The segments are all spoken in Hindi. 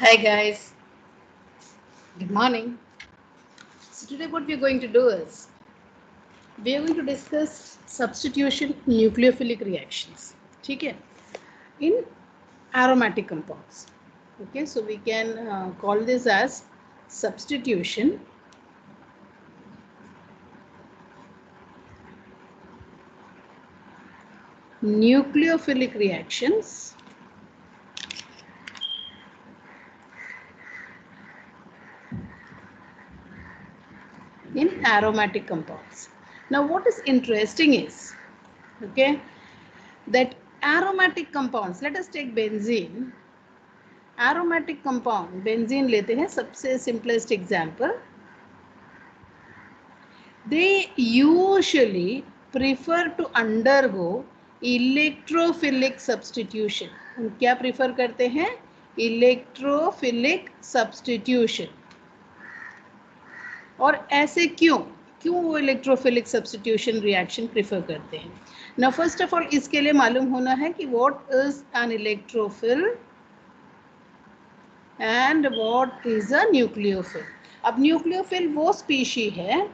Hi guys, good morning. So today what we are going to do is we are going to discuss substitution nucleophilic reactions. ठीक है? In aromatic compounds. Okay, so we can call this as substitution nucleophilic reactions in aromatic compounds. Now what is interesting is, okay, that aromatic compounds, let us take benzene. Aromatic compound benzene लेते हैं सबसे simplest example. They usually prefer to undergo electrophilic substitution. हम क्या प्रीफर करते हैं? Electrophilic substitution. और ऐसे क्यों वो इलेक्ट्रोफिलिक सब्सटीट्यूशन रिएक्शन प्रीफर करते हैं? ना फर्स्ट ऑफ ऑल इसके लिए मालूम होना है कि what is an electrophile and what is a nucleophile. अब न्यूक्लियोफिल वो स्पीशी है,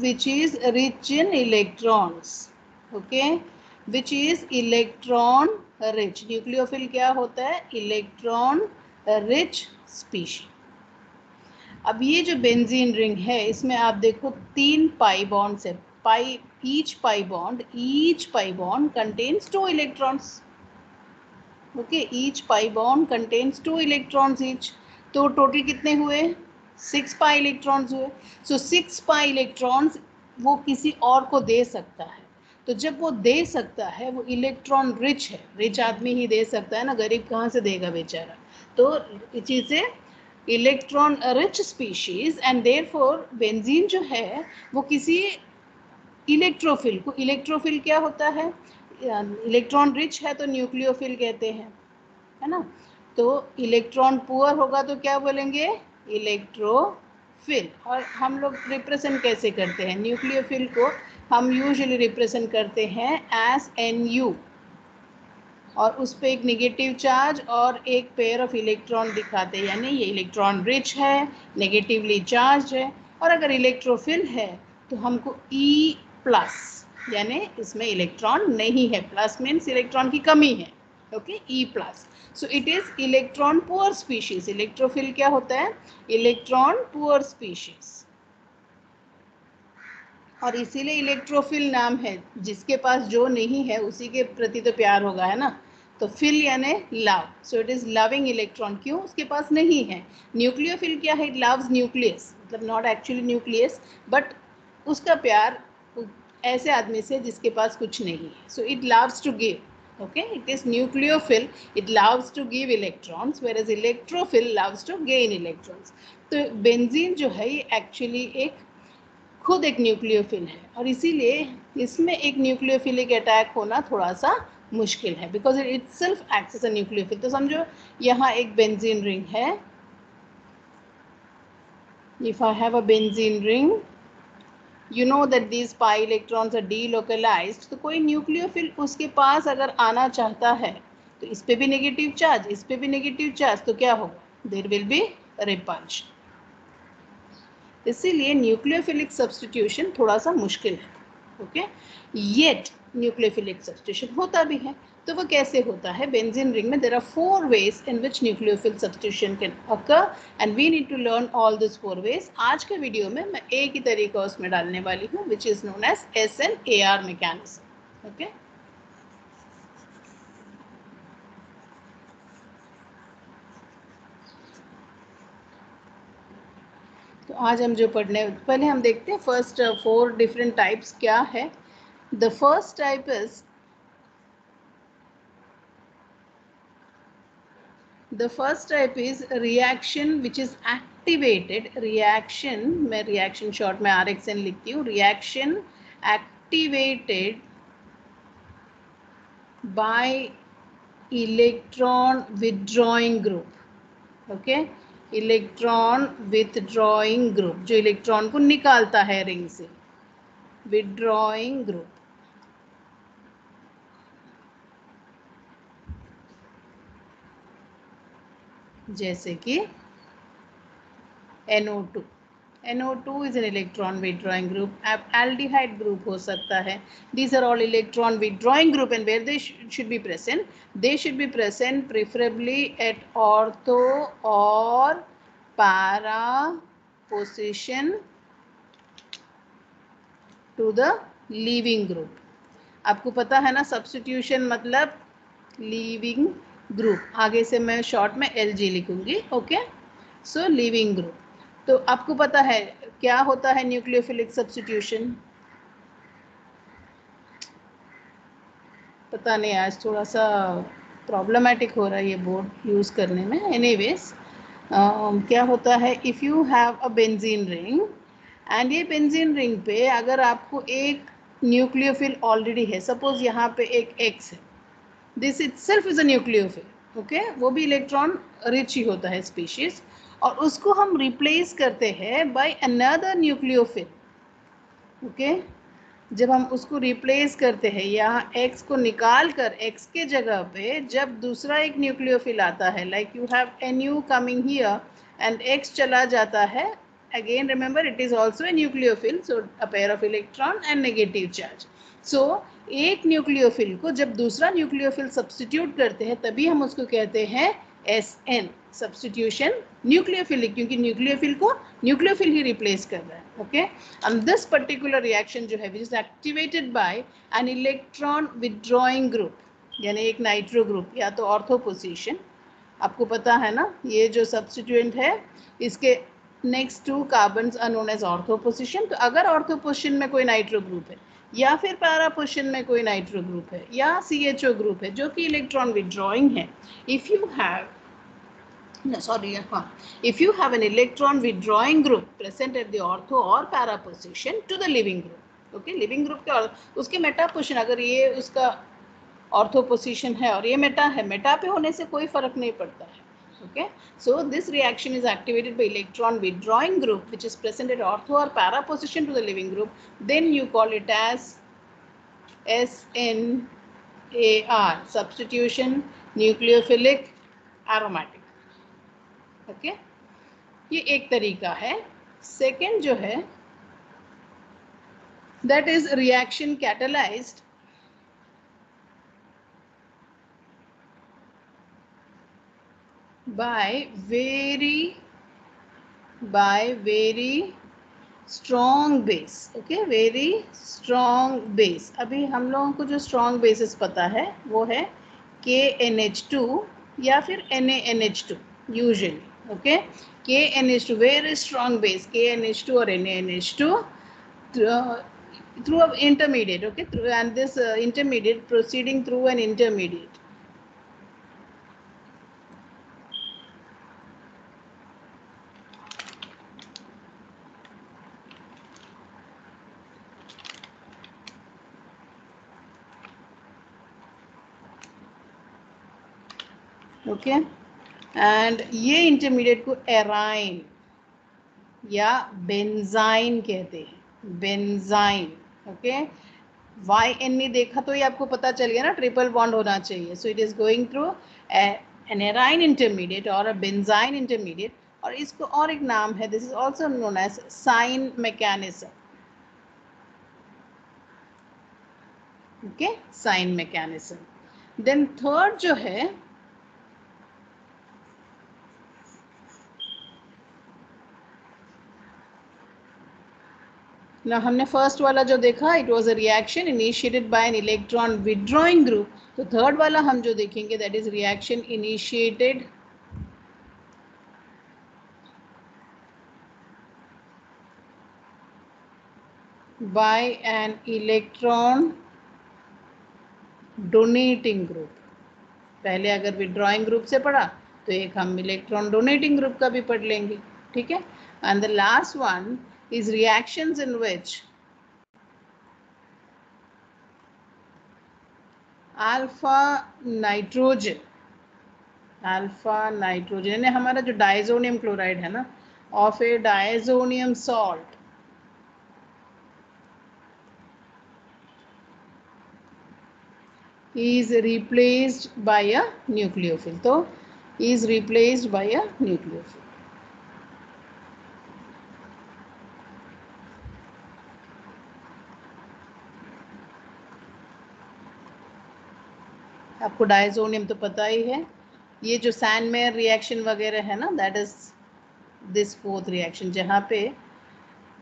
which is rich in electrons, okay, which is electron rich. न्यूक्लियोफिल क्या होता है? Electron rich species. अब ये जो बेंजीन रिंग है इसमें आप देखो 3 पाई बॉन्ड्स है. Each pi bond contains 2 electrons. Okay, each pi bond contains 2 electrons each. तो टोटल कितने हुए? 6 पाई इलेक्ट्रॉन्स हुए. सो 6 पाई इलेक्ट्रॉन्स वो किसी और को दे सकता है. तो जब वो दे सकता है वो इलेक्ट्रॉन रिच है. रिच आदमी ही दे सकता है ना, गरीब कहाँ से देगा बेचारा. तो चीज़ें electron rich species and therefore benzene जो है वो किसी इलेक्ट्रोफिल को, इलेक्ट्रोफिल क्या होता है? इलेक्ट्रॉन रिच है तो न्यूक्लियोफिल कहते हैं, है ना. तो इलेक्ट्रॉन पुअर होगा तो क्या बोलेंगे? इलेक्ट्रोफिल. और हम लोग रिप्रेजेंट कैसे करते हैं न्यूक्लियोफिल को? हम यूजुअली रिप्रेजेंट करते हैं एज NU, और उस पर एक नेगेटिव चार्ज और एक पेयर ऑफ इलेक्ट्रॉन दिखाते हैं, यानी ये इलेक्ट्रॉन रिच है, नेगेटिवली चार्ज है. और अगर इलेक्ट्रोफिल है तो हमको E+, यानी इसमें इलेक्ट्रॉन नहीं है. प्लस मीन्स इलेक्ट्रॉन की कमी है. Okay, E+. So it is electron poor species. Electrophile क्या होता है? Electron poor species. और इसीलिए इलेक्ट्रोफिल नाम है. जिसके पास जो नहीं है उसी के प्रति तो प्यार होगा, है ना. तो फिल यानी love. So it is loving electron. क्यों? उसके पास नहीं है. न्यूक्लियोफिल क्या है? इट लव्स न्यूक्लियस, मतलब नॉट एक्चुअली न्यूक्लियस, बट उसका प्यार ऐसे आदमी से जिसके पास कुछ नहीं है. So it loves to give. okay, it is nucleophil. It loves to give electrons, whereas electrophil loves to gain electrons. तो बेंजीन जो है ये एक्चुअली एक खुद एक न्यूक्लियोफिल है, और इसीलिए इसमें एक न्यूक्लियोफिलिक अटैक होना थोड़ा सा मुश्किल है, because it itself acts as a nucleophile. तो समझो यहाँ एक बेंजीन रिंग है. If I have a benzene ring, you know that these pi electrons are delocalized. तो कोई न्यूक्लियोफिल उसके पास अगर आना चाहता है तो इस पे भी नेगेटिव चार्ज, इस पे भी नेगेटिव चार्ज, तो क्या होगा? There will be repulsion. इसीलिए न्यूक्लियोफिलिक सब्स्टिट्यूशन थोड़ा सा मुश्किल है. ओके, येट न्यूक्लियोफिलिक सब्स्टिट्यूशन होता भी है. तो वो कैसे होता है? बेंजीन रिंग में there are 4 ways in which nucleophile substitution can occur and we need to learn all these 4 ways. आज के वीडियो में मैं एक ही तरीका उसमें डालने वाली हूँ, which is known as SN-AR mechanism. okay? तो आज हम जो पढ़ने, पहले हम देखते हैं फर्स्ट 4 डिफरेंट टाइप्स क्या है. The first type is, the first type is reaction which is activated. reaction, मैं reaction short में RXN लिखती हूँ. reaction activated by electron withdrawing group. okay, electron withdrawing group जो इलेक्ट्रॉन को निकालता है रिंग से. withdrawing group. जैसे कि NO2. NO2 is an electron withdrawing group. Aldehyde group हो सकता है. These are all electron withdrawing group, and where they should be present? They should be present preferably at ortho or para position to the leaving group. आपको पता है ना, सब्स्टिट्यूशन मतलब लीविंग ग्रुप. आगे से मैं शॉर्ट में LG लिखूंगी. ओके, सो लीविंग ग्रुप. तो आपको पता है क्या होता है न्यूक्लियोफिलिक सब्स्टिट्यूशन? पता नहीं, आज थोड़ा सा प्रॉब्लमेटिक हो रहा है ये बोर्ड यूज़ करने में. एनीवेज, क्या होता है, if you have a benzene ring and ये बेंजीन रिंग पे अगर आपको एक न्यूक्लियोफिल ऑलरेडी है, सपोज यहाँ पे एक X है, this itself is a nucleophile. Okay, वो भी इलेक्ट्रॉन रिच ही होता है स्पीशीज, और उसको हम रिप्लेस करते हैं बाय अनदर न्यूक्लियोफिल. ओके, जब हम उसको रिप्लेस करते हैं, यहाँ X को निकाल कर X के जगह पे जब दूसरा एक न्यूक्लियोफिल आता है, like you have NU coming here and X चला जाता है, again remember it is also a nucleophile, so a pair of electron and negative charge. so एक न्यूक्लियोफिल को जब दूसरा न्यूक्लियोफिल सब्स्टिट्यूट करते हैं तभी हम उसको कहते हैं SN, सब्स्टिट्यूशन न्यूक्लियोफिलिक, क्योंकि न्यूक्लियोफिल को न्यूक्लियोफिल ही रिप्लेस कर रहा है. Okay, and this particular reaction जो है which is activated by an electron withdrawing group, यानी एक नाइट्रो ग्रुप या तो ऑर्थो पोजीशन. आपको पता है ना, ये जो सब्स्टिट्यूएंट है इसके next 2 carbons are known as ortho position. तो अगर ऑर्थो पोजीशन में कोई नाइट्रो ग्रुप है या फिर पैरा पोजीशन में कोई नाइट्रो ग्रुप है या CHO ग्रुप है जो कि इलेक्ट्रॉन विथड्रॉइंग है, if you have if you have an electron withdrawing group present at the ortho or para position to the leaving group. okay, leaving group के और उसके मेटा पोजीशन, अगर ये उसका ऑर्थो पोजीशन है और ये मेटा है, मेटा पे होने से कोई फर्क नहीं पड़ता है. okay, so this reaction is activated by electron withdrawing group which is present at ortho or para position to the leaving group. Then you call it as SNAR, substitution nucleophilic aromatic. Okay, ये एक तरीका है. सेकेंड जो है that is reaction catalysed by very strong base. Okay, very strong base. अभी हम लोगों को जो स्ट्रॉन्ग बेसिस पता है वो है KNH2 या फिर NaNH2 usually. okay, KNH2 very strong base, KNH2 or NaNH2 through an intermediate. okay, and this intermediate proceeding through an intermediate. okay, and ये इंटरमीडिएट को एराइन या बेंजाइन कहते हैं. बेंजाइन. ओके, YN देखा तो ये आपको पता चल गया ना, ट्रिपल बॉन्ड होना चाहिए. So it is going through an aryne intermediate और अ बेंजाइन इंटरमीडिएट, और इसको और एक नाम है, this is also known as sign mechanism. Okay, sign mechanism. Then third जो है ना, हमने फर्स्ट वाला जो देखा it was a reaction initiated by an electron withdrawing group. तो थर्ड वाला हम जो देखेंगे that is reaction initiated by an electron donating group. पहले अगर विथड्रॉइंग ग्रुप से पढ़ा तो एक हम इलेक्ट्रॉन डोनेटिंग ग्रुप का भी पढ़ लेंगे. ठीक है, and the last one is reactions in which alpha nitrogen यानी हमारा जो डायजोनियम क्लोराइड है ना, of A diazonium salt is replaced by a nucleophile. तो is replaced by a nucleophile. आपको डायजोनियम तो पता ही है, ये जो सैंडमेयर रिएक्शन वगैरह है ना, that is this fourth reaction, जहाँ पे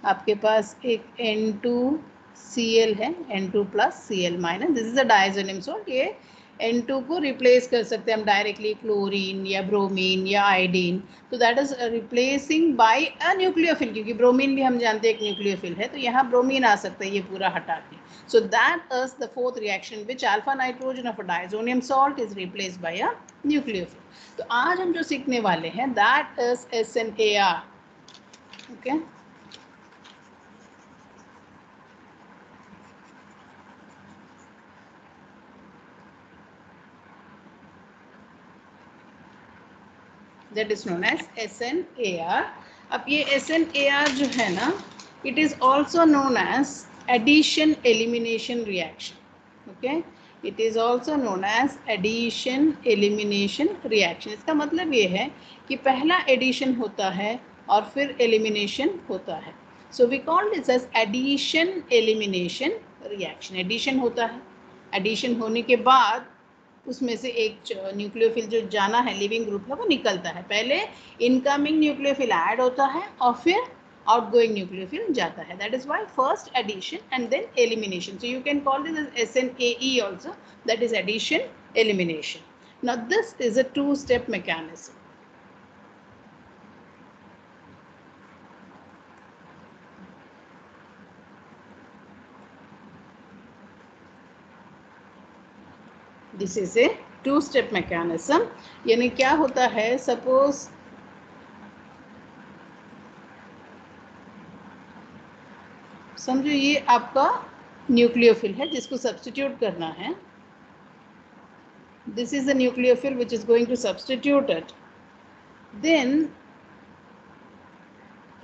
आपके पास एक N2Cl है, N2 plus Cl minus, this is a diazonium salt. ये N2 को रिप्लेस कर सकते हैं हम डायरेक्टली क्लोरीन या ब्रोमीन या आयोडीन, तो दैट इज रिप्लेसिंग बाय अ न्यूक्लियोफिल, क्योंकि ब्रोमीन भी हम जानते हैं एक न्यूक्लियोफिल है, तो यहाँ ब्रोमीन आ सकता है ये पूरा हटा के। So that is the fourth reaction which alpha nitrogen of a diazonium salt is replaced by a nucleophile. तो आज हम जो सीखने वाले हैं that is SNAR. Okay. That is known as SNAR. अब ये SNAR जो है ना, it is also known as addition elimination reaction. Okay. It is also known as addition elimination reaction. इसका मतलब ये है कि पहला addition होता है और फिर elimination होता है. So we call this as addition elimination reaction. Addition होता है, addition होने के बाद उसमें से एक न्यूक्लियोफिल जो जाना है, लिविंग ग्रुप है, वो निकलता है। पहले इनकमिंग न्यूक्लियोफिल ऐड होता है और फिर आउटगोइंग न्यूक्लियोफिल जाता है। That is why first addition and then elimination. So you can call this as SNAE also, that is addition elimination. Now this is a two step mechanism. This is a two step mechanism. यानी क्या होता है, सपोज समझो ये आपका न्यूक्लियोफिल है जिसको सब्स्टिट्यूट करना है। This is the nucleophile which is going to substitute it. Then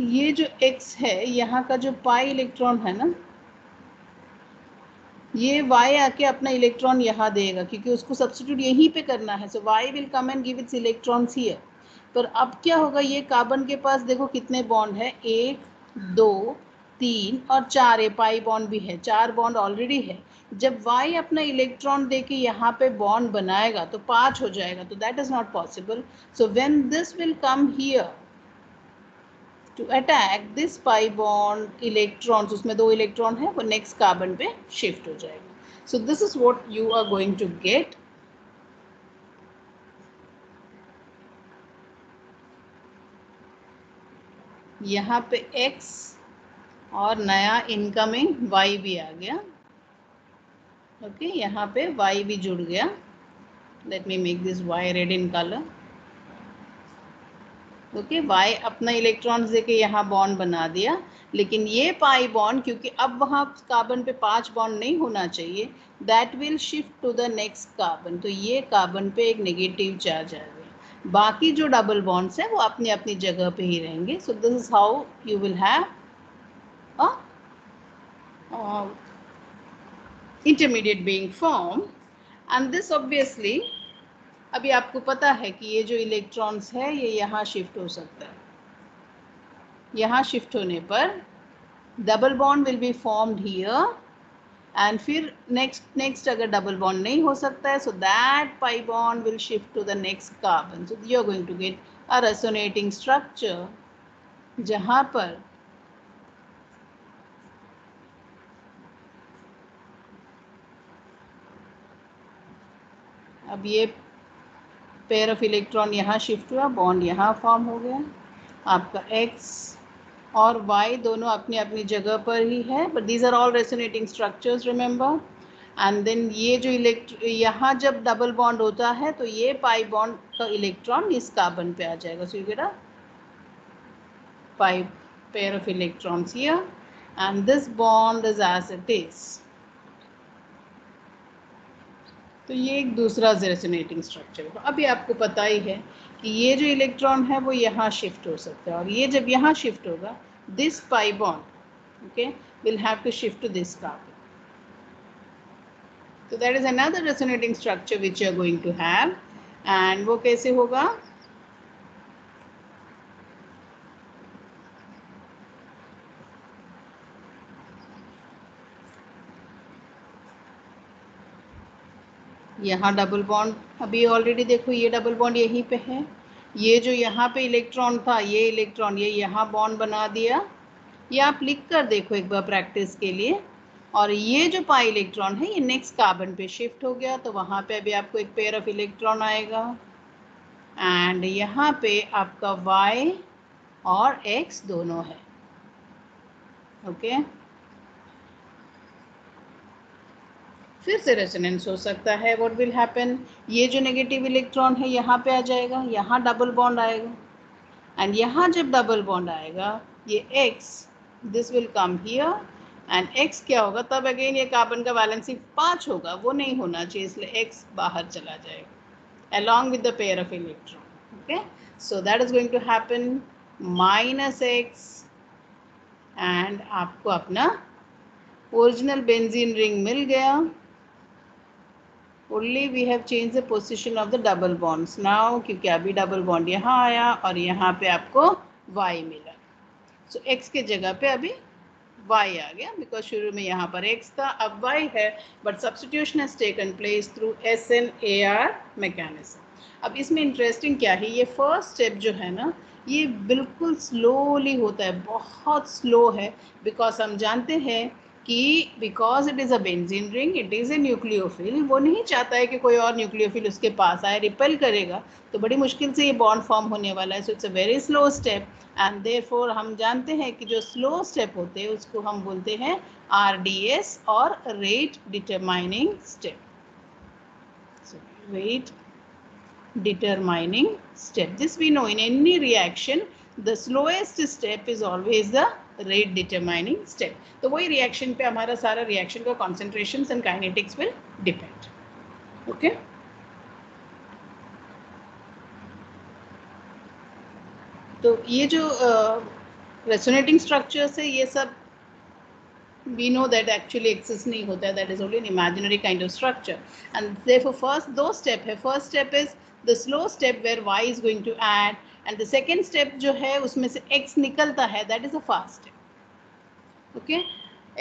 ये जो X है, यहाँ का जो पाई इलेक्ट्रॉन है ना, ये Y आके अपना इलेक्ट्रॉन यहाँ देगा क्योंकि उसको सब्स्टिट्यूट यहीं पे करना है। सो Y will come and give its electrons here. पर अब क्या होगा, ये कार्बन के पास देखो कितने बॉन्ड है, 1 2 3 और 4, पाई बॉन्ड भी है, 4 बॉन्ड ऑलरेडी है। जब Y अपना इलेक्ट्रॉन देके यहाँ पे बॉन्ड बनाएगा तो 5 हो जाएगा, तो that is not possible. So when this will come here to attack this pi bond electrons, उसमें 2 इलेक्ट्रॉन है, वो नेक्स्ट कार्बन पे शिफ्ट हो जाएगा। So this is what you are going to get. यहाँ पे X और नया इनकमिंग Y भी आ गया। ओके, यहाँ पे Y भी जुड़ गया। Let me make this Y red in colour. Okay, Y अपना इलेक्ट्रॉन्स देके यहाँ बॉन्ड बना दिया, लेकिन ये पाई बॉन्ड, क्योंकि अब वहाँ कार्बन पे 5 बॉन्ड नहीं होना चाहिए, that will shift to the next carbon. तो ये कार्बन पे एक नेगेटिव चार्ज आ गया। बाकी जो डबल बॉन्ड्स हैं वो अपनी अपनी जगह पे ही रहेंगे। सो this is how you will have intermediate being form. And this obviously, अभी आपको पता है कि ये जो इलेक्ट्रॉन्स है ये यहाँ शिफ्ट हो सकता है। यहाँ शिफ्ट होने पर double bond will be formed here, and फिर नेक्स्ट अगर डबल बॉन्ड नहीं हो सकता है, so that pi bond will shift to the next carbon. So you are going to get a resonating structure, जहाँ पर अब ये पेयर ऑफ इलेक्ट्रॉन यहाँ शिफ्ट हुआ, बॉन्ड यहाँ फॉर्म हो गया, आपका X और Y दोनों अपनी अपनी जगह पर ही है, but these are all resonating structures, remember. And then ये जो यहाँ जब डबल बॉन्ड होता है तो ये पाई बॉन्ड का इलेक्ट्रॉन इस कार्बन पे आ जाएगा। So you get a pi pair of electrons here, and this bond is as it is. तो ये एक दूसरा रेजोनेटिंग स्ट्रक्चर है। अभी आपको पता ही है कि ये जो इलेक्ट्रॉन है वो यहाँ शिफ्ट हो सकता है, और ये जब यहाँ शिफ्ट होगा, this pi bond, okay, will have to shift to this carbon. So that is another resonating structure which you are going to have, and वो कैसे होगा, यहाँ डबल बॉन्ड, अभी ऑलरेडी देखो ये डबल बॉन्ड यहीं पे है, ये जो यहाँ पे इलेक्ट्रॉन था ये इलेक्ट्रॉन ये यहाँ बॉन्ड बना दिया, ये आप लिख कर देखो एक बार प्रैक्टिस के लिए। और ये जो पाई इलेक्ट्रॉन है ये नेक्स्ट कार्बन पे शिफ्ट हो गया, तो वहाँ पे अभी आपको एक पेयर ऑफ इलेक्ट्रॉन आएगा एंड यहाँ पे आपका Y और X दोनों है। ओके फिर से रेजोनेंस हो सकता है, व्हाट विल हैपन, ये जो नेगेटिव इलेक्ट्रॉन है यहाँ पे आ जाएगा, यहाँ डबल बॉन्ड आएगा एंड यहाँ जब डबल बॉन्ड आएगा ये X this will come here and X क्या होगा, तब अगेन ये कार्बन का वैलेंसी 5 होगा, वो नहीं होना चाहिए, इसलिए X बाहर चला जाएगा along with the pair of electron. Okay, so that is going to happen minus X and आपको अपना ओरिजिनल बेंजीन रिंग मिल गया, only we have changed the position of the double bonds now, क्योंकि अभी डबल बॉन्ड यहाँ आया और यहाँ पे आपको Y मिला, so X के जगह पे अभी Y आ गया, बिकॉज शुरू में यहाँ पर X था अब Y है, but substitution has taken place through SNAR mechanism. अब इसमें इंटरेस्टिंग क्या है, ये फर्स्ट स्टेप जो है ना ये बिल्कुल स्लोली होता है, बहुत स्लो है, बिकॉज हम जानते हैं कि because it is a benzene ring, it is a nucleophile, वो नहीं चाहता है कि कोई और न्यूक्लियोफिल उसके पास आए, रिपेल करेगा तो बड़ी मुश्किल से ये बॉन्ड फॉर्म होने वाला है, so it's a very slow step and therefore हम जानते हैं कि जो स्लो स्टेप होते हैं उसको हम बोलते हैं RDS और rate determining step, rate determining step. This we know in any reaction the slowest step is always the rate determining step. तो वही reaction पे हमारा सारा reaction का concentrations and kinetics will depend. Okay. तो ये जो resonating structures है ये सब we know that actually exist नहीं होता है, that is only an imaginary kind of structure and therefore first दो step है, first step is the slow step where Y is going to add and the second step जो है उसमें से X निकलता है, that is a fast step. Okay,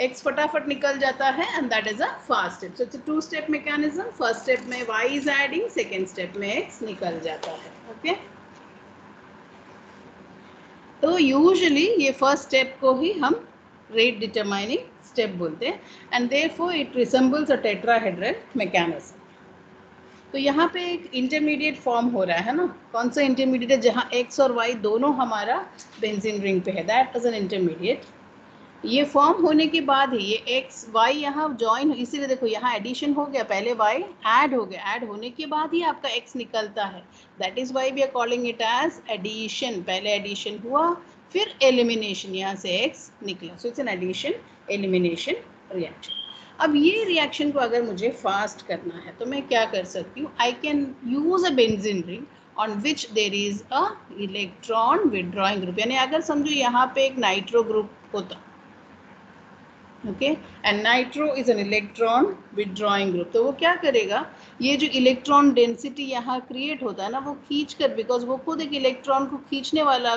X फटाफट निकल जाता है and that is a fast step. So it's a two step mechanism. First step में Y is adding, second step में X निकल जाता है. Okay, तो यूजुअली ये फर्स्ट स्टेप को ही हम रेट डिटरमाइनिंग स्टेप बोलते हैं and therefore it resembles a tetrahedral mechanism. तो यहाँ पे एक इंटरमीडिएट फॉर्म हो रहा है ना, कौन सा इंटरमीडिएट है, जहाँ X और Y दोनों हमारा बेंजीन रिंग पे है, दैट इज एन इंटरमीडिएट। ये फॉर्म होने के बाद ही ये X Y यहाँ ज्वाइन, इसीलिए देखो यहाँ एडिशन हो गया, पहले Y ऐड हो गया, ऐड होने के बाद ही आपका X निकलता है, that is why we are calling it as addition, पहले एडिशन हुआ फिर एलिमिनेशन, यहाँ से X निकला, so it's an addition elimination reaction. अब ये रिएक्शन को अगर मुझे फास्ट करना है तो मैं क्या कर सकती हूँ, I can use a benzene ring on which there is a electron withdrawing group, यानी अगर समझो यहाँ पे एक नाइट्रो ग्रुप होता, okay, and nitro is an electron withdrawing group, तो वो क्या करेगा, ये जो इलेक्ट्रॉन डेंसिटी यहाँ क्रिएट होता है ना वो खींच कर, बिकॉज वो खुद एक इलेक्ट्रॉन को खींचने वाला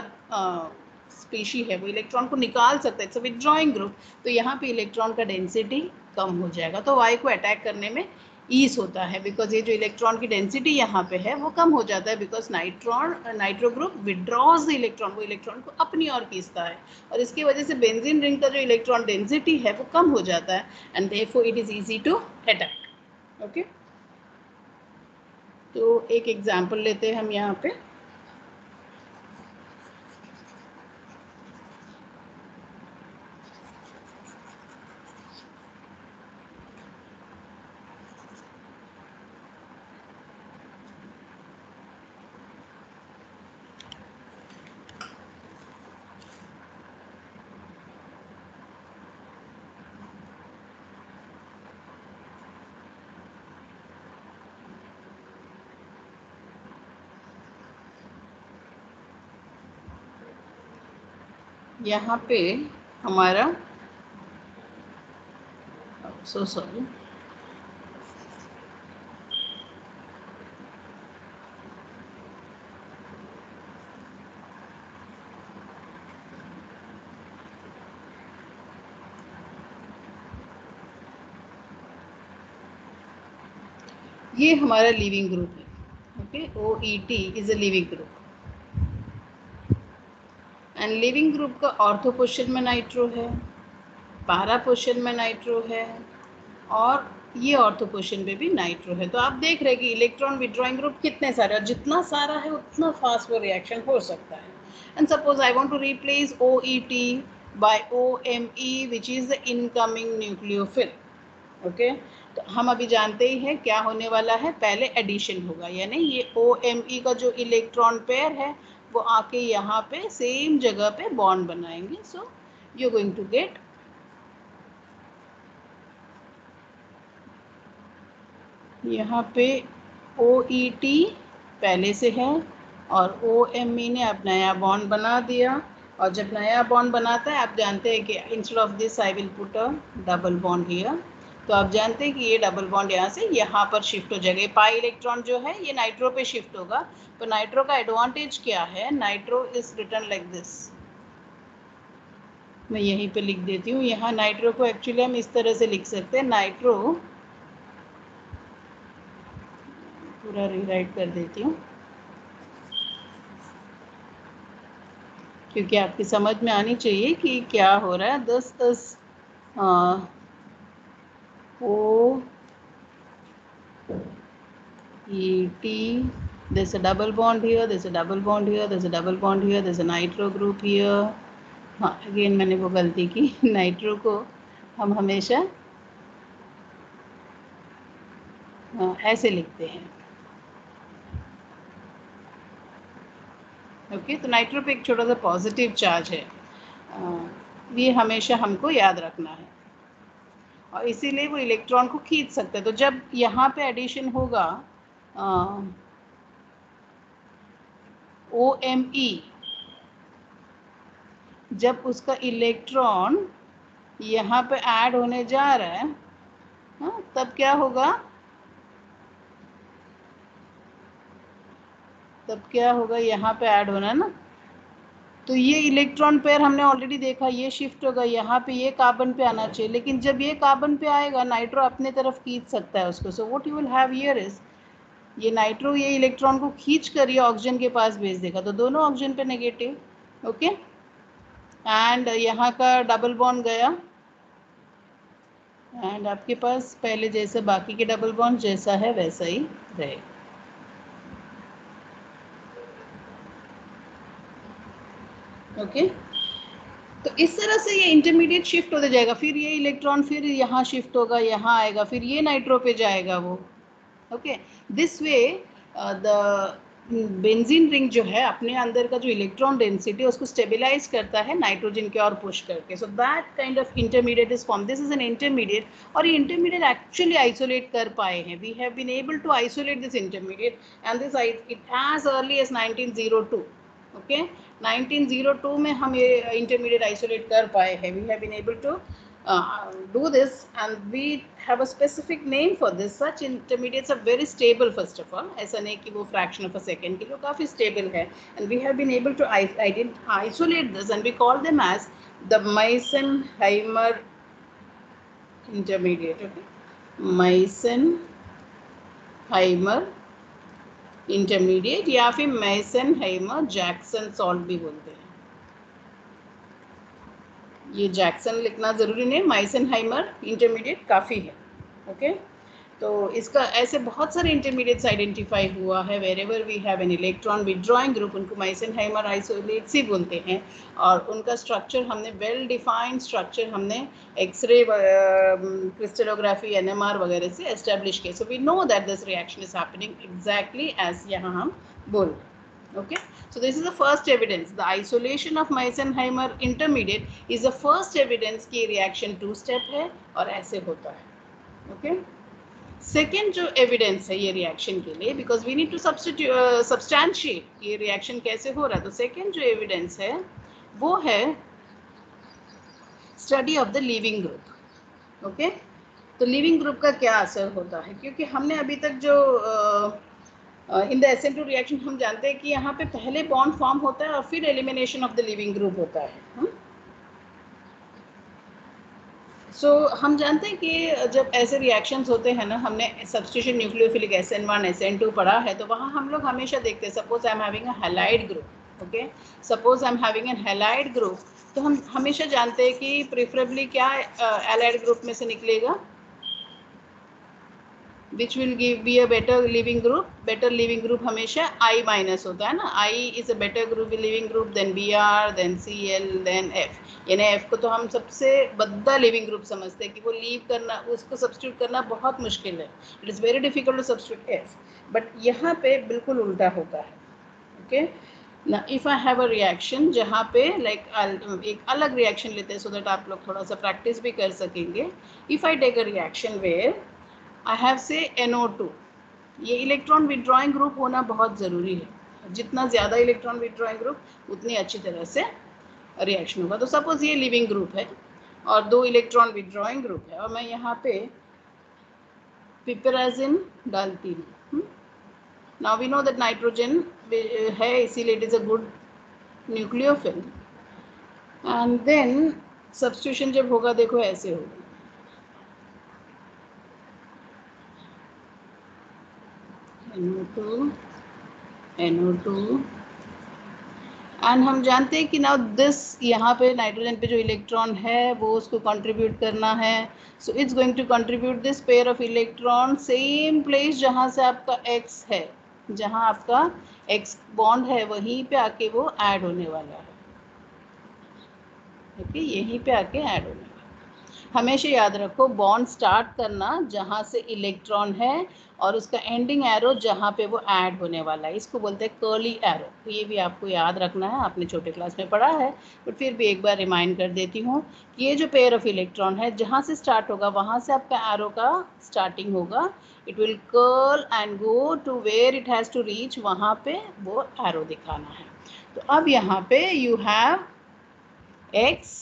स्पीशी है, वो इलेक्ट्रॉन को निकाल सकता है, इट्स अ विड्रॉइंग ग्रुप, तो यहाँ पे इलेक्ट्रॉन का डेंसिटी कम हो जाएगा, तो वाई को अटैक करने में ईज होता है, बिकॉज ये जो इलेक्ट्रॉन की डेंसिटी यहाँ पे है वो कम हो जाता है, because nitro group withdraws the electron, वो इलेक्ट्रॉन को अपनी ओर खींचता है और इसकी वजह से बेंजीन रिंग का जो इलेक्ट्रॉन डेंसिटी है वो कम हो जाता है and therefore it is easy to attack. Okay, तो एक एग्जांपल लेते हैं हम यहाँ पे, यहाँ पे हमारा सॉरी ये हमारा लीविंग ग्रुप है. Okay, OET is a leaving group. And leaving group का ऑर्थो पोजीशन में नाइट्रो है, पैरा पोजीशन में नाइट्रो है, और ये ऑर्थो पोजीशन पे भी नाइट्रो है. तो आप देख रहे हैं कि इलेक्ट्रॉन विड्रॉइंग ग्रुप कितने सारे, और जितना सारा है उतना फास्ट वो रिएक्शन हो सकता है. And suppose I want to replace OET by OMe which is the incoming nucleophile. Okay, तो हम अभी जानते ही हैं क्या होने वाला है. पहले एडिशन होगा, यानी ये OMe का जो इलेक्ट्रॉन पेयर है वो आके यहाँ पे सेम जगह पे बॉन्ड बनाएंगे. So you going to get यहाँ पे OET पहले से है और OMe ने अब नया बॉन्ड बना दिया. और जब नया बॉन्ड बनाता है, आप जानते हैं कि instead of this I will put a double bond here. तो आप जानते हैं कि ये डबल बॉन्ड यहाँ से यहाँ पर शिफ्ट हो जाएगा. पाई इलेक्ट्रॉन जो है ये नाइट्रो पे शिफ्ट होगा. तो नाइट्रो का एडवांटेज क्या है, nitro is written like this. मैं यहीं पे लिख देती हूँ. यहाँ नाइट्रो को एक्चुअली हम इस तरह से लिख सकते हैं. नाइट्रो पूरा रीराइट कर देती हूँ क्योंकि आपकी समझ में आनी चाहिए कि क्या हो रहा है. This is OET. There's a double bond here, there's a double bond here, there's a double bond here, there's a nitro group here. हाँ, अगेन मैंने वो गलती की. नाइट्रो को हम हमेशा ऐसे लिखते हैं. ओके, तो नाइट्रो पे एक छोटा सा पॉजिटिव चार्ज है. ये हमेशा हमको याद रखना है और इसीलिए वो इलेक्ट्रॉन को खींच सकते हैं. तो जब यहाँ पे एडिशन होगा OMe, जब उसका इलेक्ट्रॉन यहाँ पे ऐड होने जा रहा है, तब क्या होगा, यहाँ पे ऐड होना है ना. तो ये इलेक्ट्रॉन पेयर हमने ऑलरेडी देखा, ये शिफ्ट होगा यहाँ पे, ये कार्बन पे आना चाहिए. लेकिन जब ये कार्बन पे आएगा, नाइट्रो अपने तरफ खींच सकता है उसको. So what you will have here is, ये नाइट्रो ये इलेक्ट्रॉन को खींच कर ये ऑक्सीजन के पास भेज देगा. तो दोनों ऑक्सीजन पे नेगेटिव. ओके, एंड यहाँ का डबल बॉन्ड गया एंड आपके पास पहले जैसे बाकी के डबल बॉन्ड जैसा है वैसा ही रहे. ओके, तो इस तरह से ये इंटरमीडिएट शिफ्ट होते जाएगा. फिर ये इलेक्ट्रॉन फिर यहाँ शिफ्ट होगा, यहाँ आएगा, फिर ये नाइट्रो पे जाएगा वो. Okay, this way the benzene ring जो है अपने अंदर का जो इलेक्ट्रॉन डेंसिटी उसको स्टेबलाइज करता है नाइट्रोजन के और पुश करके. So that kind of intermediate is form. This is an intermediate. और ये इंटरमीडिएट एक्चुअली आइसोलेट कर पाए हैं. We have been able to isolate this intermediate and this it as early as 1902. ओके, 1902 में हम ये इंटरमीडिएट आइसोलेट कर पाए हैं. We have been able to do this, and we have a specific name for this. Such intermediates are very stable. First of all, ऐसा नहीं कि वो fraction of a second के लिए काफ़ी stable है, and we have been able to isolate this, and we call them as the Meitzenheimer intermediate. Okay, Meitzenheimer intermediate या फिर Meitzenheimer Jackson salt भी बोलते हैं. ये जैक्सन लिखना ज़रूरी नहीं, माइसेनहाइमर इंटरमीडिएट काफ़ी है. ओके, तो इसका ऐसे बहुत सारे इंटरमीडिएट्स आइडेंटिफाई हुआ है. Wherever we have an electron withdrawing group, उनको माइसेनहाइमर आइसोलेट्स ही बोलते हैं. और उनका स्ट्रक्चर हमने वेल डिफाइंड स्ट्रक्चर हमने एक्सरे क्रिस्टलोग्राफी NMR वगैरह से एस्टेब्लिश किया. So we know that this reaction is happening exactly as यहाँ हम बोल रहे हैं. Okay, so this is the first evidence. The isolation of Meitzenheimer intermediate is the first evidence कि reaction two step है और ऐसे होता है. Okay, second जो evidence है ये reaction के लिए, because we need to substantiate ये reaction कैसे हो रहा है. तो second जो evidence है वो है study of the leaving group. Okay, तो leaving group का क्या असर होता है, क्योंकि हमने अभी तक जो इन द SN2 रिएक्शन हम जानते हैं कि यहाँ पे पहले बॉन्ड फॉर्म होता है और फिर elimination of the leaving group होता है. सो हम जानते हैं कि जब ऐसे रिएक्शंस होते हैं ना, हमने सब्स्टिट्यूशन न्यूक्लियोफिलिक SN1 SN2 पढ़ा है, तो वहाँ हम लोग हमेशा देखते हैं, suppose I am having a halide group, okay, suppose I am having an halide group, तो हम हमेशा जानते हैं कि प्रेफरेबली क्या हैलाइड ग्रुप में से निकलेगा, which will be a better leaving group. Better leaving group हमेशा I माइनस होता है ना, I is a better group leaving group than Br, then Cl, then F. यानी F को तो हम सबसे बद्दा लिविंग ग्रुप समझते हैं कि वो लीव करना, उसको सब्स्टिट्यूट करना बहुत मुश्किल है. It is very difficult to substitute F. But यहाँ पे बिल्कुल उल्टा होता है. ओके, ना if I have a reaction जहाँ पे लाइक एक अलग रिएक्शन लेते हैं सो दैट आप लोग थोड़ा सा प्रैक्टिस भी कर सकेंगे. If I take a reaction where I have say NO2, ये इलेक्ट्रॉन विड्रॉइंग ग्रुप होना बहुत ज़रूरी है. जितना ज़्यादा इलेक्ट्रॉन विड्रॉइंग ग्रुप उतनी अच्छी तरह से रिएक्शन होगा. तो सपोज ये लिविंग ग्रुप है और 2 इलेक्ट्रॉन विड्रॉइंग ग्रुप है और मैं यहाँ पे पिपराजिन डालती हूँ. Now we know that nitrogen है, इसीलिए it is a good nucleophile. And then substitution जब होगा देखो ऐसे होगा, NO2 NO2. एंड हम जानते हैं कि नाउ दिस यहाँ पे नाइट्रोजन पे जो इलेक्ट्रॉन है वो उसको कंट्रीब्यूट करना है. So it's going to contribute this pair of electron same place जहाँ से आपका X है, जहाँ आपका X बॉन्ड है वहीं पे आके वो ऐड होने वाला है. ओके, यहीं पे आके ऐड होने वाला है. हमेशा याद रखो, बॉन्ड स्टार्ट करना जहाँ से इलेक्ट्रॉन है और उसका एंडिंग एरो जहाँ पे वो ऐड होने वाला है, इसको बोलते हैं कर्ली एरो. तो ये भी आपको याद रखना है, आपने छोटे क्लास में पढ़ा है, बट फिर भी एक बार रिमाइंड कर देती हूँ कि ये जो पेयर ऑफ इलेक्ट्रॉन है जहाँ से स्टार्ट होगा वहाँ से आपका एरो का स्टार्टिंग होगा. It will curl and go to where it has to reach, वहाँ पे वो एरो दिखाना है. तो अब यहाँ पे यू हैव X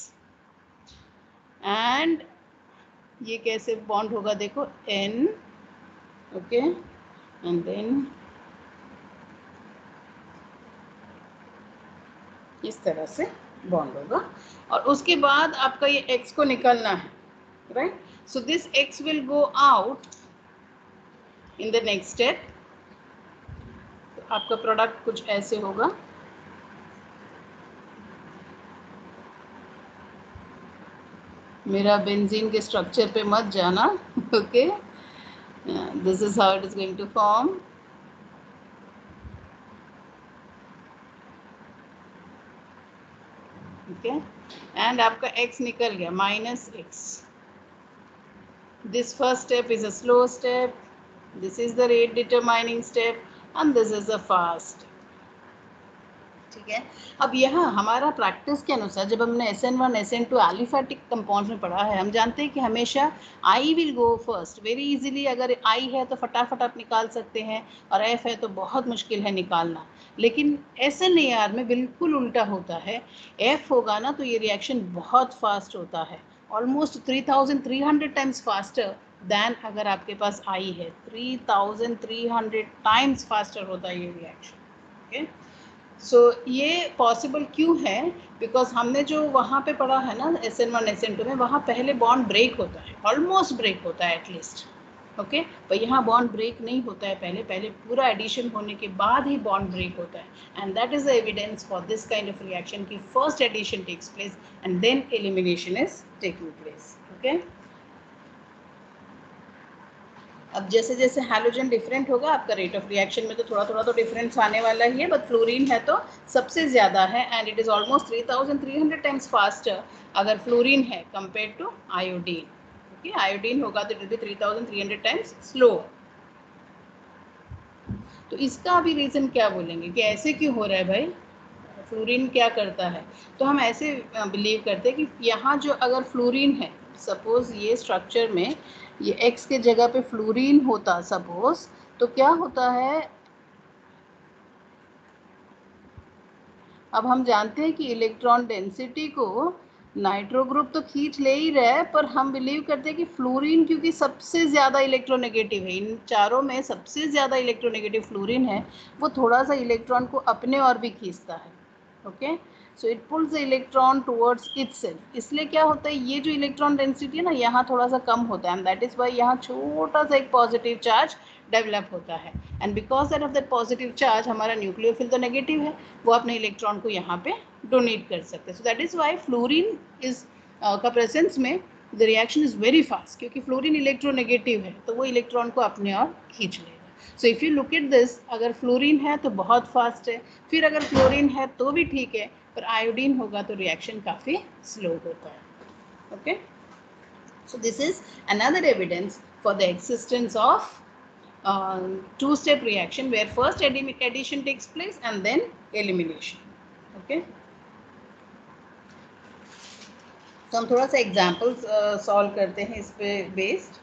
एंड ये कैसे बॉन्ड होगा देखो, N, ओके, एंड देन इस तरह से बॉन्ड होगा और उसके बाद आपका ये X को निकलना है, right. So this X will go out in the next step. तो आपका प्रोडक्ट कुछ ऐसे होगा. मेरा बेंजीन के स्ट्रक्चर पे मत जाना, okay. This is how it is going to form. Okay, and आपका X निकल गया, -X. This first step is a slow step, this is the rate determining step, and this is a fast step. ठीक है. अब यहाँ हमारा प्रैक्टिस के अनुसार जब हमने SN1 SN2 एलिफैटिक कंपाउंड्स में पढ़ा है, हम जानते हैं कि हमेशा I will go first very easily. अगर I है तो फटाफट आप निकाल सकते हैं और F है तो बहुत मुश्किल है निकालना. लेकिन SNAR में बिल्कुल उल्टा होता है. F होगा ना तो ये रिएक्शन बहुत फास्ट होता है, ऑलमोस्ट 3300 टाइम्स फास्टर दैन अगर आपके पास I है. 3300 टाइम्स फास्टर होता है ये रिएक्शन. ओके, सो ये पॉसिबल क्यों है? बिकॉज हमने जो वहाँ पे पढ़ा है ना SN1 SN2 में, वहाँ पहले बॉन्ड ब्रेक होता है, ऑलमोस्ट ब्रेक होता है एटलीस्ट. ओके, पर यहाँ बॉन्ड ब्रेक नहीं होता है, पहले पूरा एडिशन होने के बाद ही बॉन्ड ब्रेक होता है. And that is the evidence for this kind of reaction की first addition takes place and then elimination is taking place. Okay, अब जैसे जैसे हैलोजन डिफरेंट होगा आपका रेट ऑफ रिएक्शन में तो थोड़ा थोड़ा तो डिफरेंस आने वाला ही है. बट फ्लोरीन है तो सबसे ज़्यादा है and it is almost 3300 times faster अगर फ्लोरीन है compare to iodine. Okay, iodine होगा तो it will be 3300 times slow. तो इसका अभी रीज़न क्या बोलेंगे कि ऐसे क्यों हो रहा है भाई, फ्लोरीन क्या करता है? तो हम ऐसे बिलीव करते हैं कि यहाँ जो अगर फ्लोरीन है, सपोज ये स्ट्रक्चर में ये X के जगह पे फ्लोरीन होता सपोज, तो क्या होता है, अब हम जानते हैं कि इलेक्ट्रॉन डेंसिटी को नाइट्रो ग्रुप तो खींच ले ही रहा है, पर हम बिलीव करते हैं कि फ्लोरीन क्योंकि सबसे ज़्यादा इलेक्ट्रोनेगेटिव है, इन चारों में सबसे ज़्यादा इलेक्ट्रोनेगेटिव फ्लोरीन है, वो थोड़ा सा इलेक्ट्रॉन को अपने और भी खींचता है. Okay, so it pulls the electron towards itself. इसलिए क्या होता है, ये जो इलेक्ट्रॉन डेंसिटी है ना यहाँ थोड़ा सा कम होता है, एंड दैट इज वाई यहाँ छोटा सा एक पॉजिटिव चार्ज डेवलप होता है, and because that of that positive charge हमारा न्यूक्लियोफिल तो नेगेटिव है, वो अपने इलेक्ट्रॉन को यहाँ पे डोनेट कर सकते हैं। So that is why fluorine is का प्रेजेंस में the reaction is very fast, क्योंकि फ्लोरीन इलेक्ट्रोनेगेटिव है तो वो इलेक्ट्रॉन को अपने और खींच लेगा। So if you look at this, अगर फ्लोरीन है तो बहुत फास्ट है, फिर अगर फ्लोरीन है तो भी ठीक है, पर आयोडीन होगा तो रिएक्शन काफ़ी स्लो होता है। Okay, so this is another evidence for the existence of two-step reaction where first addition takes place and then elimination. Okay, तो हम थोड़ा सा एग्जाम्पल्स सॉल्व करते हैं इस पे बेस्ड।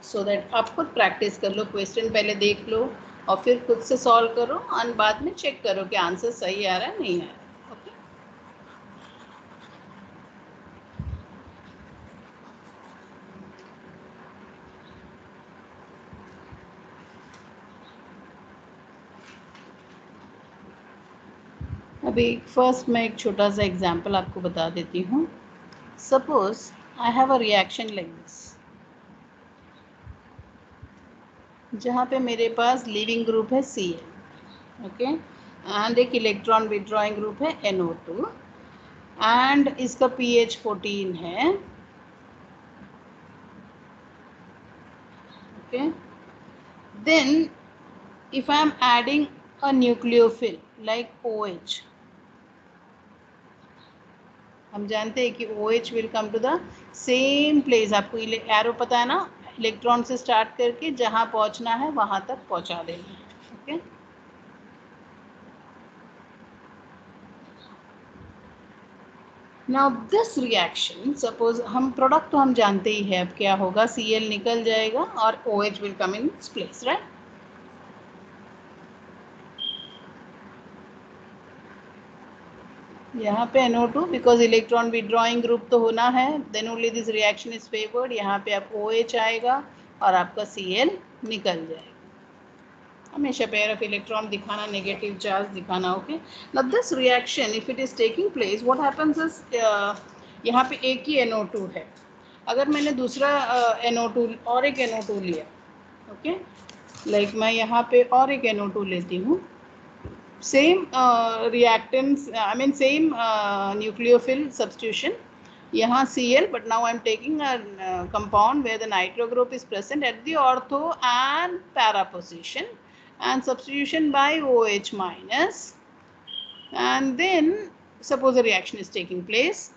सो दैट आप खुद प्रैक्टिस कर लो, क्वेश्चन पहले देख लो और फिर खुद से सॉल्व करो, और बाद में चेक करो कि आंसर सही आ रहा है नहीं आ रहा है। ओके, अभी फर्स्ट मैं एक छोटा सा एग्जांपल आपको बता देती हूँ। Suppose I have a reaction like this, जहाँ पे मेरे पास लीविंग ग्रुप है Cl, ओके, एंड एक इलेक्ट्रॉन विड्रॉइंग ग्रुप है NO2, एंड इसका pH 14 है। Okay, then if I am adding a nucleophile like OH, हम जानते हैं कि OH will come to the same place। आपको एरो पता है ना, इलेक्ट्रॉन से स्टार्ट करके जहाँ पहुँचना है वहाँ तक पहुँचा देना है। Okay, now this reaction, suppose हम प्रोडक्ट तो हम जानते ही है, अब क्या होगा, Cl निकल जाएगा और OH will come in its place, right? यहाँ पे NO2 because electron withdrawing group तो होना है, then only this reaction is favoured. यहाँ पे आप OH आएगा और आपका Cl निकल जाएगा। हमेशा पेयर ऑफ इलेक्ट्रॉन दिखाना, नेगेटिव चार्ज दिखाना। Okay, now this reaction if it is taking place, what happens is, यहाँ पे एक ही NO2 है, अगर मैंने दूसरा NO2 और एक NO2 लिया, ओके, लाइक मैं यहाँ पे और एक NO2 लेती हूँ, same reactants, I mean same nucleophile substitution, यहाँ Cl, but now I'm taking a compound where the nitro group is present at the ortho and para position, and substitution by OH minus, and then suppose a reaction is taking place,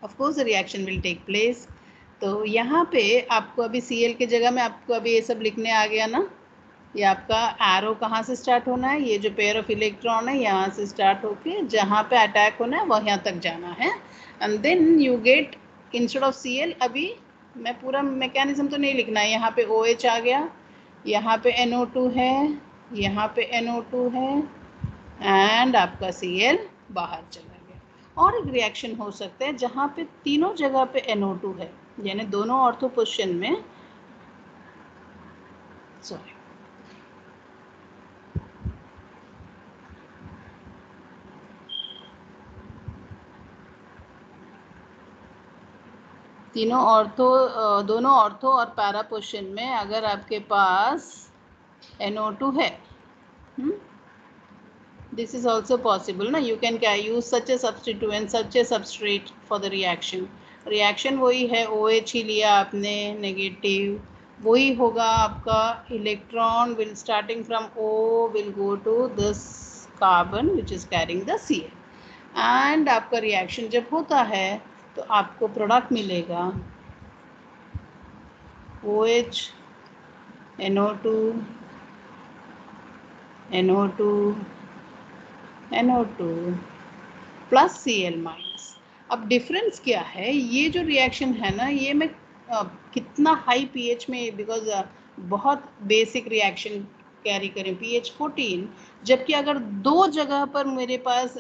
of course the reaction will take place। तो यहाँ पे आपको अभी Cl के जगह में आपको अभी ये सब लिखने आ गया ना, ये आपका एरो कहाँ से स्टार्ट होना है, ये जो पेयर ऑफ इलेक्ट्रॉन है यहाँ से स्टार्ट होके जहाँ पे अटैक होना है वहाँ तक जाना है, and then you get instead of Cl, अभी मैं पूरा मैकेनिज्म तो नहीं लिखना है, यहाँ पे OH आ गया, यहाँ पे NO2 है, यहाँ पे NO2 है, एंड आपका Cl बाहर चला गया। और एक रिएक्शन हो सकता है जहाँ पे तीनों जगह पे NO2 है, यानी दोनों ऑर्थो पोजिशन में, सॉरी, तीनों ऑर्थो, दोनों ऑर्थो और पैरा पोजिशन में अगर आपके पास NO2 है, this is also possible ना, you can use such a substituent, such a substrate for the reaction। Reaction वही है, OH ही लिया आपने नेगेटिव, वही होगा आपका, electron will starting from O will go to this carbon which is carrying the Cl, and आपका रिएक्शन जब होता है तो आपको प्रोडक्ट मिलेगा OH NO2 NO2 NO2 plus Cl minus. अब डिफरेंस क्या है, ये जो रिएक्शन है ना, ये मैं कितना हाई pH में, बिकॉज बहुत बेसिक रिएक्शन कैरी करें pH 14, जबकि अगर दो जगह पर मेरे पास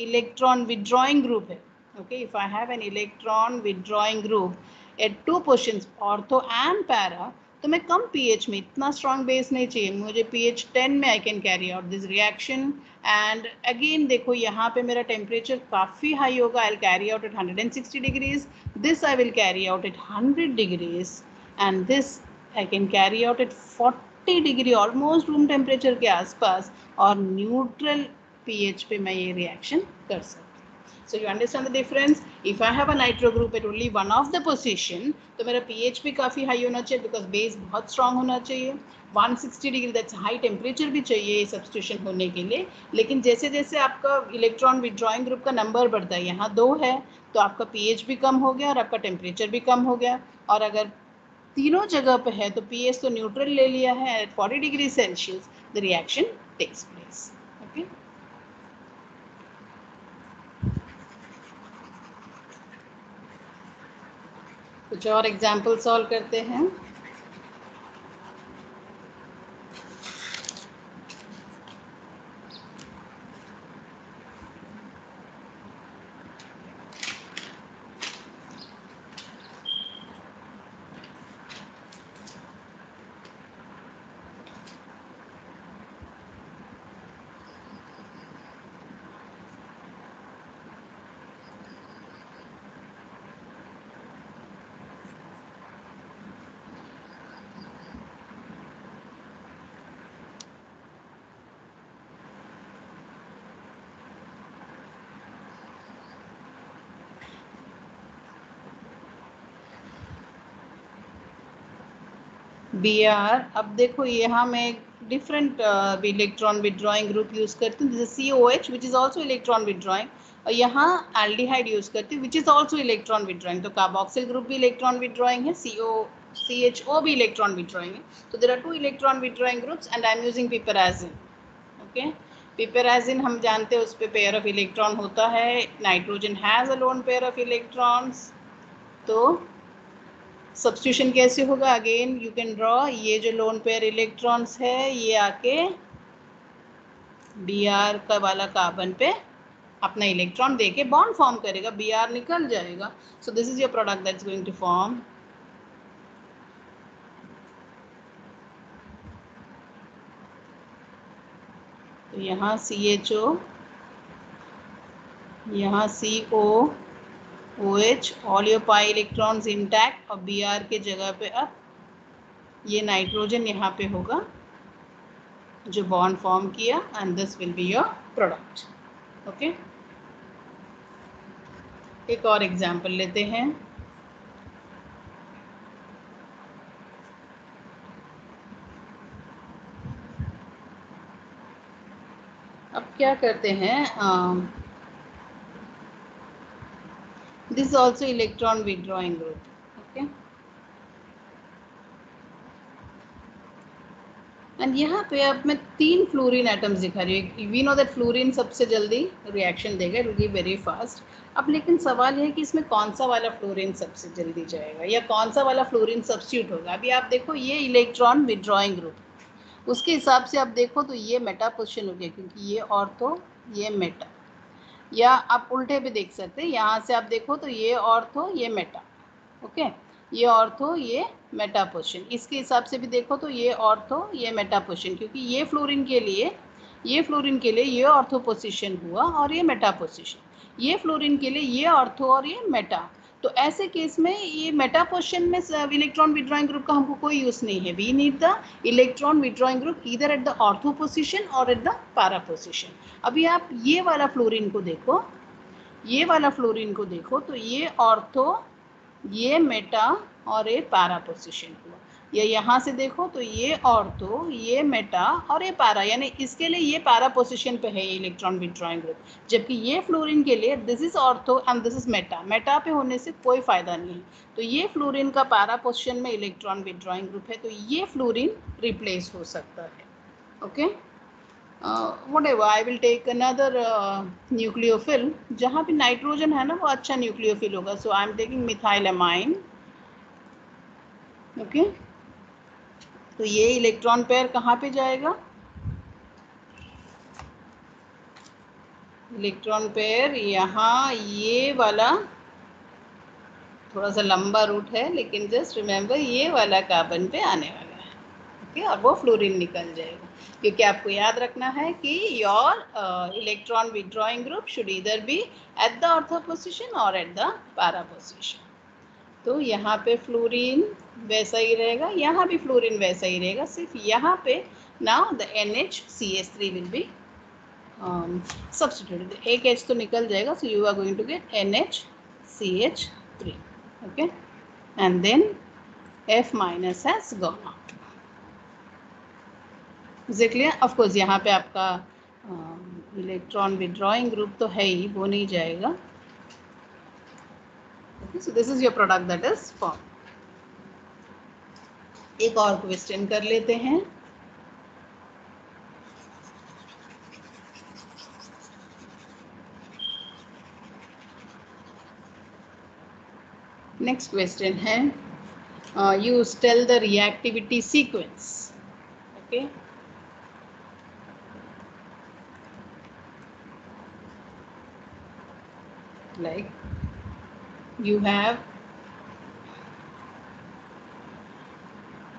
इलेक्ट्रॉन विड्रॉइंग ग्रुप है, Okay, if I have an electron withdrawing group at two positions, ortho and para, तो मैं कम pH में, इतना strong base नहीं चाहिए मुझे, pH 10 में I can carry out this reaction. And again देखो यहाँ पे मेरा temperature काफ़ी high होगा, I'll carry out at 160 degrees. This I will carry out at 100 degrees, and this I can carry out at 40 degree, almost room temperature के आसपास, और neutral pH पे मैं ये reaction कर सकती हूँ. So you understand the difference. If I have a nitro group at only one of the position, तो मेरा pH भी काफ़ी high होना चाहिए, because base बहुत strong होना चाहिए. 160 डिग्री, that's high temperature भी चाहिए substitution होने के लिए. लेकिन जैसे जैसे आपका इलेक्ट्रॉन विड्रॉइंग ग्रुप का नंबर बढ़ता है, यहाँ 2 है, तो आपका pH भी कम हो गया और आपका टेम्परेचर भी कम हो गया. और अगर तीनों जगह पे है तो pH तो न्यूट्रल ले लिया है at 40 degree Celsius, the reaction takes place. Okay. कुछ और एग्जाम्पल सॉल्व करते हैं. Br, अब देखो यहाँ मैं different electron withdrawing group use करती हूँ, जैसे COH which is also electron withdrawing, और यहाँ एल्डिहाइड यूज करती हूँ which is also electron withdrawing. तो कार्बोक्सिल ग्रुप भी इलेक्ट्रॉन विड्रॉइंग है, CHO भी इलेक्ट्रॉन विड्रॉइंग है. तो there are 2 electron withdrawing groups and I am using piperazine. Okay, piperazine हम जानते हैं उस पर पेयर ऑफ इलेक्ट्रॉन होता है. Nitrogen has a lone pair of electrons. तो सब्स्टिट्यूशन कैसे होगा, अगेन यू कैन ड्रॉ, ये जो लोन पेयर इलेक्ट्रॉन्स है ये आके Br का वाला कार्बन पे अपना इलेक्ट्रॉन देके बॉन्ड फॉर्म करेगा, Br निकल जाएगा. So this is your product that's going to form. तो यहाँ CHO, यहाँ CO, OH, all your pi electrons intact, और Br के जगह पे अब ये नाइट्रोजन यहाँ पे होगा जो बॉन्ड फॉर्म किया, and this will be your product. Okay, एक और एग्जाम्पल लेते हैं. अब क्या करते हैं, this is also electron withdrawing group. Okay, and यहाँ पे अब मैं 3 फ्लोरीन एटम्स दिखा रही हूँ. वी नो दैट फ्लोरीन सबसे जल्दी रिएक्शन देगा, it will be very fast. अब लेकिन सवाल है कि इसमें कौन सा वाला फ्लोरीन सबसे जल्दी जाएगा या कौन सा वाला फ्लोरीन सब्स्टिट्यूट होगा. अभी आप देखो ये इलेक्ट्रॉन विड्रॉइंग ग्रुप, उसके हिसाब से आप देखो तो ये मेटा पोजिशन हो गया, क्योंकि ये ऑर्थो ये मेटा, या आप उल्टे भी देख सकते हैं. यहाँ से आप देखो तो ये ऑर्थो ये मेटा. ओके, ये ऑर्थो ये मेटा पोजिशन. इसके हिसाब से भी देखो तो ये ऑर्थो ये मेटा पोजिशन, क्योंकि ये फ्लोरीन के लिए ये ऑर्थो पोजिशन हुआ और ये मेटा पोजिशन. ये फ्लोरीन के लिए ये ऑर्थो और ये मेटा. तो ऐसे केस में ये मेटा पोजिशन में इलेक्ट्रॉन विड्रॉइंग ग्रुप का हमको कोई यूज नहीं है. We need the electron withdrawing group either at the ortho position और एट द पैरा पोजिशन. अभी आप ये वाला फ्लोरीन को देखो, ये वाला फ्लोरीन को देखो तो ये ऑर्थो ये मेटा और ये पैरा पोजिशन हुआ. या यहाँ से देखो तो ये ऑर्थो ये मेटा और ये पैरा, यानी इसके लिए ये पैरा पोजिशन पे है ये इलेक्ट्रॉन विड्रॉइंग ग्रुप, जबकि ये फ्लोरीन के लिए this is ortho and this is Meta. Meta पे होने से कोई फायदा नहीं है. तो ये फ्लोरीन का पैरा पोजिशन में इलेक्ट्रॉन विड्रॉइंग ग्रुप है, तो ये फ्लोरीन रिप्लेस हो सकता है. Okay, whatever, I will take another nucleophile जहाँ पे नाइट्रोजन है ना वो अच्छा न्यूक्लियोफिल होगा. सो आई एम टेकिंग मिथाइलमाइन. ओके, तो ये इलेक्ट्रॉन पेयर कहाँ पे जाएगा, इलेक्ट्रॉन पेयर यहाँ ये वाला थोड़ा सा लंबा रूट है, लेकिन जस्ट रिमेंबर ये वाला कार्बन पे आने वाला है, ओके, और वो फ्लोरीन निकल जाएगा, क्योंकि आपको याद रखना है कि your electron withdrawing group should either be eight the ortho position और एट द पैरा पोजिशन। तो यहाँ पे फ्लोरीन वैसा ही रहेगा, यहाँ भी फ्लोरीन वैसा ही रहेगा, सिर्फ यहाँ पे now the NHCH3 will be substituted. एक H तो निकल जाएगा, so you are going to get NHCH3, okay, and then F minus has gone out. Is it clear? Of course यहाँ पे आपका इलेक्ट्रॉन विड्रॉइंग ग्रुप तो है ही, वो नहीं जाएगा, okay, so this is your product that is formed. एक और क्वेश्चन कर लेते हैं। नेक्स्ट क्वेश्चन है, you tell the reactivity sequence, okay, like you have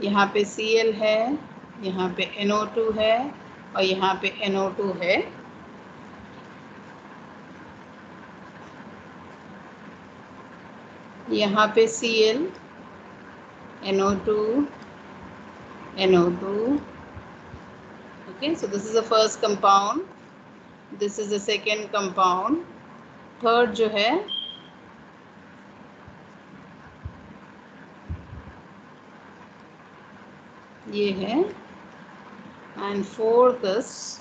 यहाँ पे Cl है, यहाँ पे NO2 है और यहाँ पे NO2 है, यहाँ पे Cl, NO2, NO2, okay, so this is the first compound, this is the second compound, third जो है ये है, and fourth is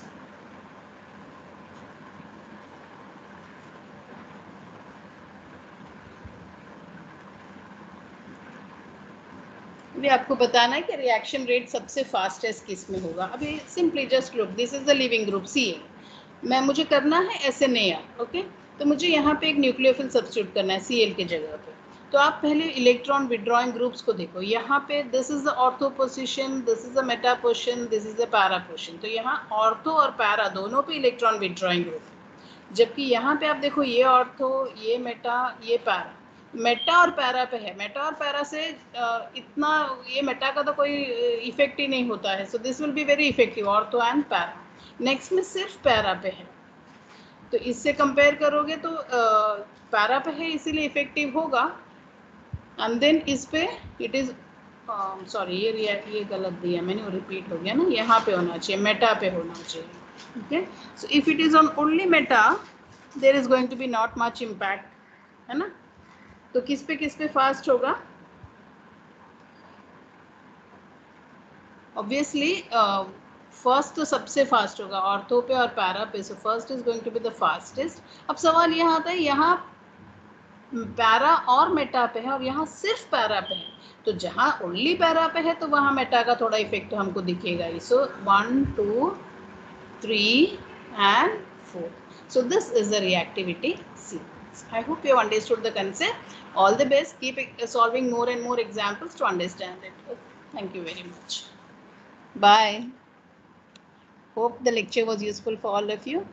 अभी आपको बताना है कि रिएक्शन रेट सबसे फास्टेस्ट किस में होगा। अभी simply just look, this is the leaving group Cl, मुझे करना है SNAR, ओके, तो मुझे यहाँ पे एक न्यूक्लियोफिल सब्स्टिट्यूट करना है Cl के जगह पे। तो आप पहले इलेक्ट्रॉन विड्रॉइंग ग्रुप्स को देखो, यहाँ पे this is the ortho position, this is the Meta position, this is the para position, तो यहाँ ऑर्थो और पैरा दोनों पे इलेक्ट्रॉन विड्रॉइंग ग्रुप है, जबकि यहाँ पे आप देखो ये ऑर्थो, ये मेटा, ये पैरा, मेटा और पैरा पे है, मेटा और पैरा से इतना ये मेटा का तो कोई इफेक्ट ही नहीं होता है, so this will be very effective ortho and para. Next में सिर्फ पैरा पे है, तो इससे कंपेयर करोगे तो पैरा पे है इसीलिए इफेक्टिव होगा, एंड देन इस पे इट इज सॉरी ये गलत दिया मैंने, वो रिपीट हो गया ना, यहाँ पे होना चाहिए, मेटा पे होना चाहिए, okay, so if it is on only meta there is going to be not much impact, है ना, तो किस पे फास्ट होगा, ऑब्वियसली फर्स्ट तो सबसे फास्ट होगा ऑर्थो पे और पैरा पे, so first is going to be the fastest. अब सवाल यहाँ आता है, यहाँ पैरा और मेटा पे है और यहाँ सिर्फ पैरा पे है, तो जहाँ ओनली पैरा पे है तो वहाँ मेटा का थोड़ा इफेक्ट हमको दिखेगा ही, सो 1 2 3 and 4, so this is the reactivity sequence. I hope you have understood the concept. All the best, keep solving more and more examples to understand it. Okay. Thank you very much. Bye. Hope the lecture was useful for all of you.